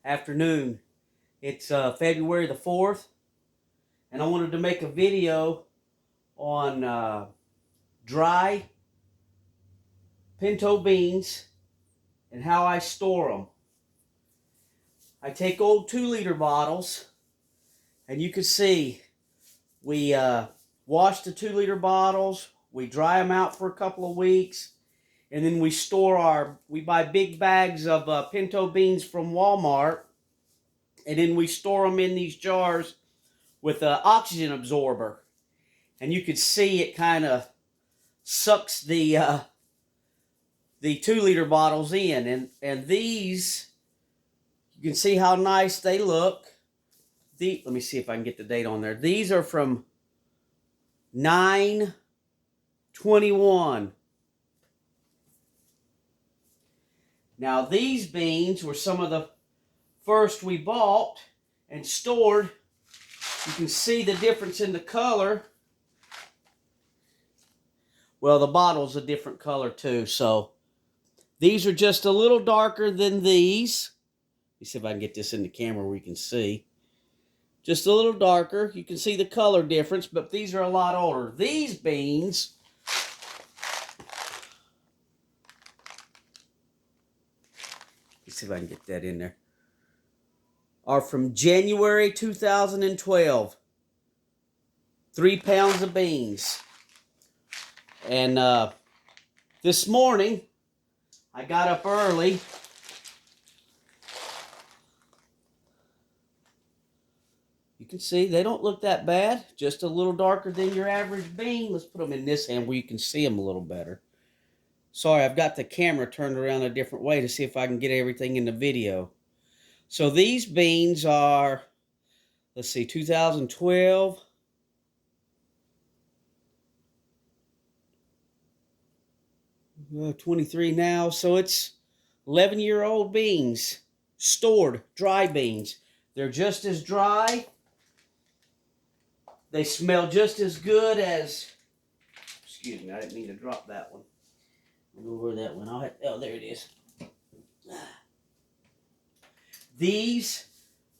afternoon. It's February the 4th, and I wanted to make a video on dry pinto beans and how I store them. I take old 2-liter bottles, and you can see we wash the 2-liter bottles, we dry them out for a couple of weeks, and then we buy big bags of pinto beans from Walmart, and then we store them in these jars with an oxygen absorber. And you can see it kind of sucks the 2-liter bottles in. And these, you can see how nice they look. Let me see if I can get the date on there. These are from 9/21. Now these beans were some of the first we bought and stored. You can see the difference in the color. Well, the bottle's a different color too, so these are just a little darker than these. Let me see if I can get this in the camera where you can see. Just a little darker. You can see the color difference, but these are a lot older. These beans, let's see if I can get that in there, are from January 2012. 3 pounds of beans. And this morning, I got up early. You can see they don't look that bad. Just a little darker than your average bean. Let's put them in this hand where you can see them a little better. Sorry, I've got the camera turned around a different way to see if I can get everything in the video. So these beans are, let's see, 2012. 23 now, so it's 11-year-old beans, stored, dry beans. They're just as dry. They smell just as good as, excuse me, I didn't mean to drop that one. I don't know where that went. Oh, there it is. These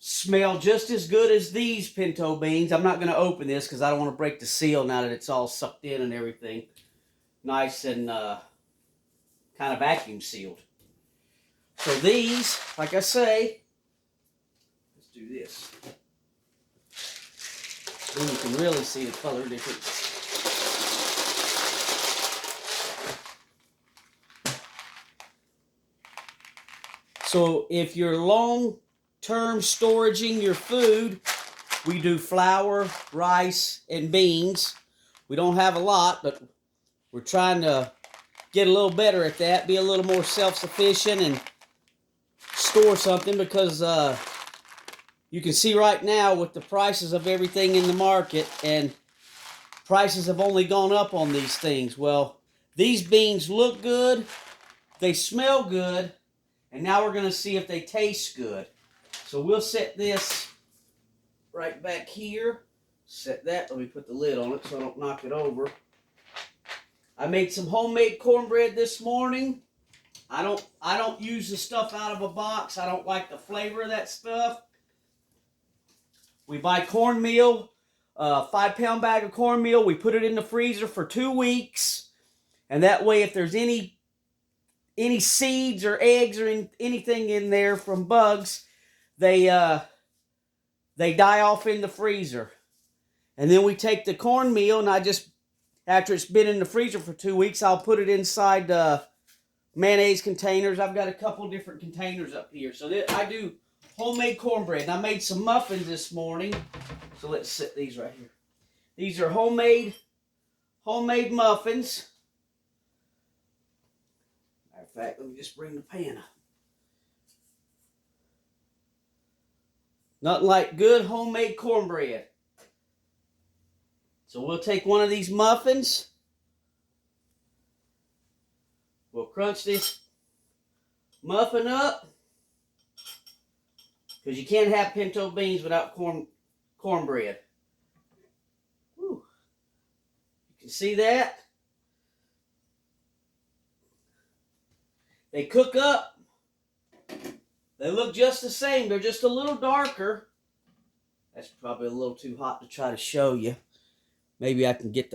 smell just as good as these pinto beans. I'm not going to open this because I don't want to break the seal now that it's all sucked in and everything. Nice and kind of vacuum sealed. So these, like I say, let's do this. Then you can really see the color difference. So if you're long-term storaging your food, we do flour, rice, and beans. We don't have a lot, but we're trying to get a little better at that, be a little more self-sufficient and store something because you can see right now with the prices of everything in the market, and prices have only gone up on these things. Well, these beans look good, they smell good, and now we're going to see if they taste good. So we'll set this right back here. Set that, let me put the lid on it so I don't knock it over. I made some homemade cornbread this morning. I don't use the stuff out of a box. I don't like the flavor of that stuff. We buy cornmeal, a 5-pound bag of cornmeal. We put it in the freezer for 2 weeks. And that way if there's any seeds or eggs or anything in there from bugs, they die off in the freezer. And then we take the cornmeal and after it's been in the freezer for 2 weeks, I'll put it inside mayonnaise containers. I've got a couple different containers up here. So I do homemade cornbread. And I made some muffins this morning. So let's set these right here. These are homemade muffins. Matter of fact, let me just bring the pan up. Nothing like good homemade cornbread. So we'll take one of these muffins. We'll crunch this muffin up. Because you can't have pinto beans without cornbread. Whew. You can see that. They cook up. They look just the same. They're just a little darker. That's probably a little too hot to try to show you. Maybe I can get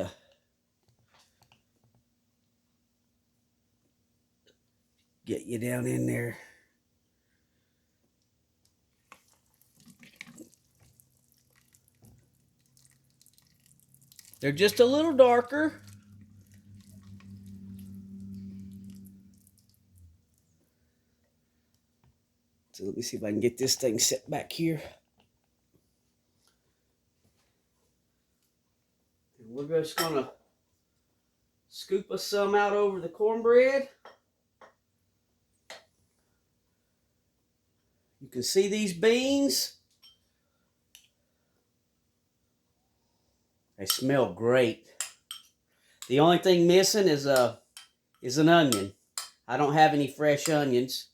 you down in there. They're just a little darker. So let me see if I can get this thing set back here. And we're just gonna scoop us some out over the cornbread. You can see these beans. They smell great. The only thing missing is an onion. I don't have any fresh onions.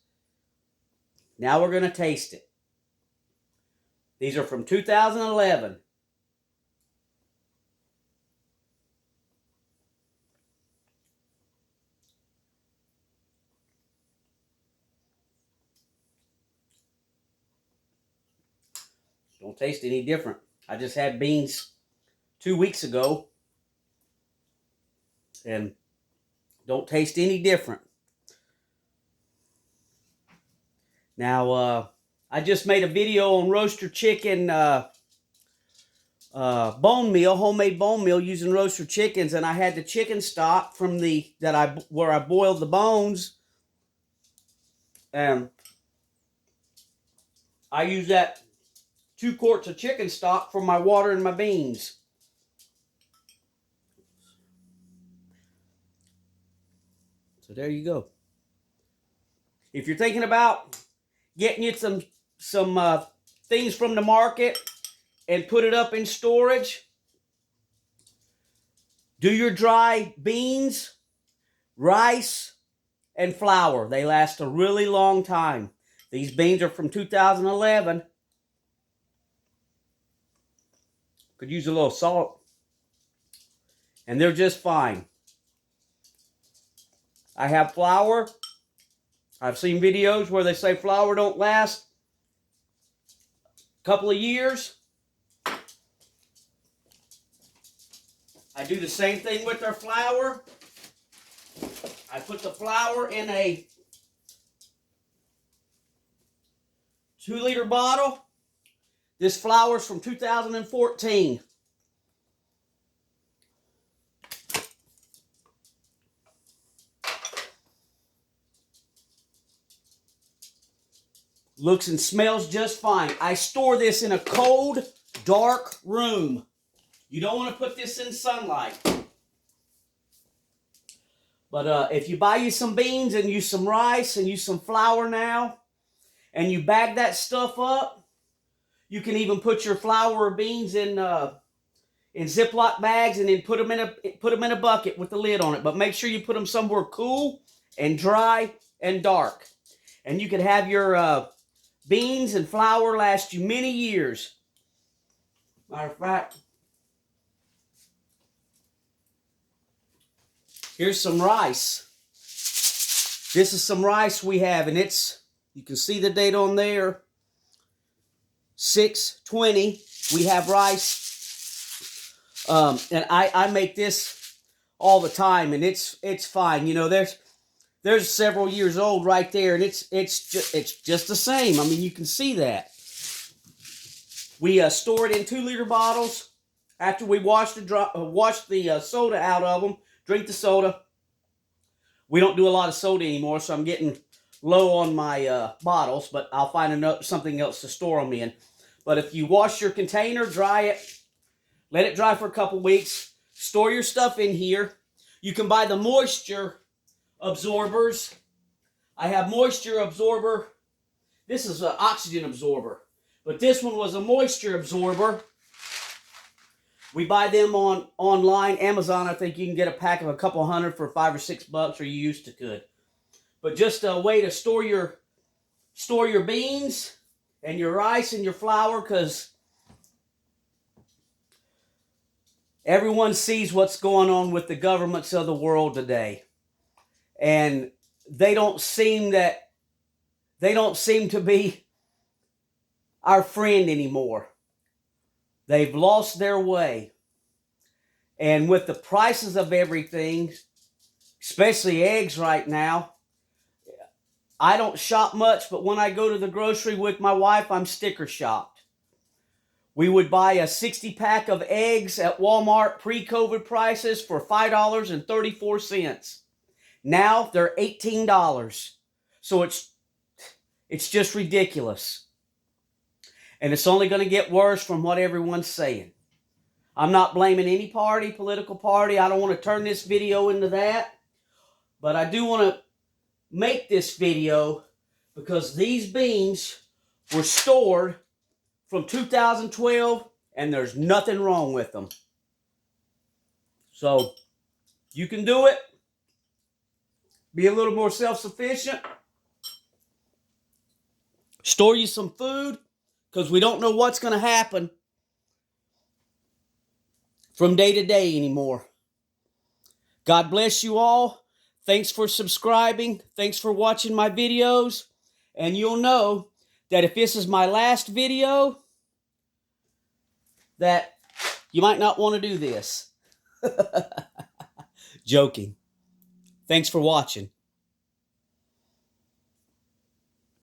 Now we're going to taste it. These are from 2011. Don't taste any different. I just had beans 2 weeks ago and don't taste any different. Now, I just made a video on roaster chicken bone meal, homemade bone meal using roaster chickens, and I had the chicken stock from where I boiled the bones, and I use that 2 quarts of chicken stock for my water and my beans. So there you go. If you're thinking about getting you some things from the market and put it up in storage, do your dry beans, rice, and flour. They last a really long time. These beans are from 2011. Could use a little salt. And they're just fine. I have flour. I've seen videos where they say flour don't last a couple of years. I do the same thing with their flour. I put the flour in a 2-liter bottle. This flour is from 2014. Looks and smells just fine. I store this in a cold, dark room. You don't want to put this in sunlight. But if you buy you some beans and use some rice and use some flour now, and you bag that stuff up, you can even put your flour or beans in Ziploc bags and then put them in a bucket with the lid on it. But make sure you put them somewhere cool and dry and dark. And you can have your beans and flour last you many years. Matter of fact, here's some rice. This is some rice we have, and you can see the date on there, 6/20. We have rice, and I make this all the time, and it's fine. You know, there's several years old right there, and it's just the same. I mean, you can see that. We store it in 2-liter bottles. After we wash the soda out of them, drink the soda. We don't do a lot of soda anymore, so I'm getting low on my bottles, but I'll find something else to store them in. But if you wash your container, dry it, let it dry for a couple weeks, store your stuff in here. You can buy the moisture absorbers. I have moisture absorber. This is an oxygen absorber, but this one was a moisture absorber. We buy them online, Amazon. I think you can get a pack of a couple hundred for $5 or $6, or you used to could. But just a way to store your beans and your rice and your flour, because everyone sees what's going on with the governments of the world today. And they don't seem that they don't seem to be our friend anymore. They've lost their way. And with the prices of everything, especially eggs right now, I don't shop much, but when I go to the grocery with my wife, I'm sticker shocked. We would buy a 60-pack of eggs at Walmart pre-COVID prices for $5.34. Now they're $18. So it's just ridiculous. And it's only going to get worse from what everyone's saying. I'm not blaming any party, political party. I don't want to turn this video into that. But I do want to make this video because these beans were stored from 2012 and there's nothing wrong with them. So you can do it. Be a little more self-sufficient. Store you some food because we don't know what's going to happen from day to day anymore. God bless you all. Thanks for subscribing. Thanks for watching my videos. And you'll know that if this is my last video, that you might not want to do this. Joking. Thanks for watching.